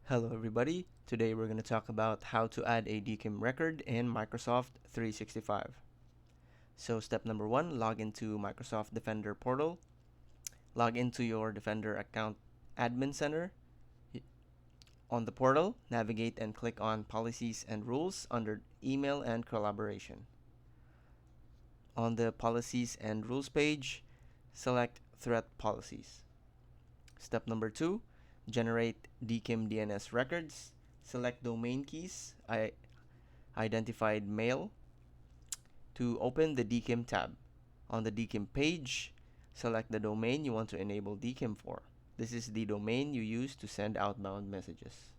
Hello everybody, today we're going to talk about how to add a DKIM record in Microsoft 365. So step number 1, log into Microsoft Defender portal. Log into your Defender account admin center. On the portal, navigate and click on Policies and Rules under Email and Collaboration. On the Policies and Rules page, select Threat Policies. Step number 2, generate DKIM DNS records. Select domain keys, identified mail. To open the DKIM tab, on the DKIM page, select the domain you want to enable DKIM for. This is the domain you use to send outbound messages.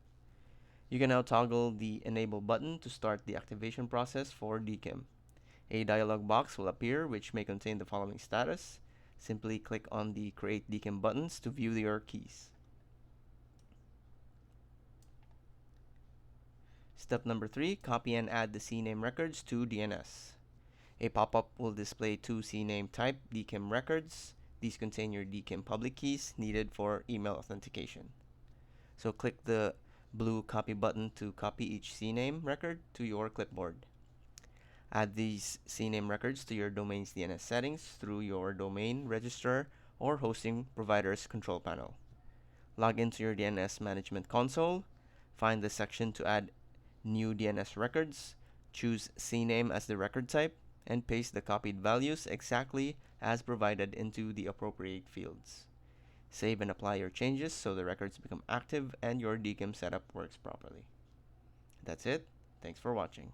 You can now toggle the Enable button to start the activation process for DKIM. A dialog box will appear which may contain the following status. Simply click on the Create DKIM buttons to view your keys. Step number 3, copy and add the CNAME records to DNS. A pop-up will display two CNAME type DKIM records. These contain your DKIM public keys needed for email authentication. So click the blue copy button to copy each CNAME record to your clipboard. Add these CNAME records to your domain's DNS settings through your domain registrar or hosting provider's control panel. Log into your DNS management console. Find the section to add new DNS records. Choose CNAME as the record type and paste the copied values exactly as provided into the appropriate fields. Save and apply your changes so the records become active and your DKIM setup works properly. That's it. Thanks for watching.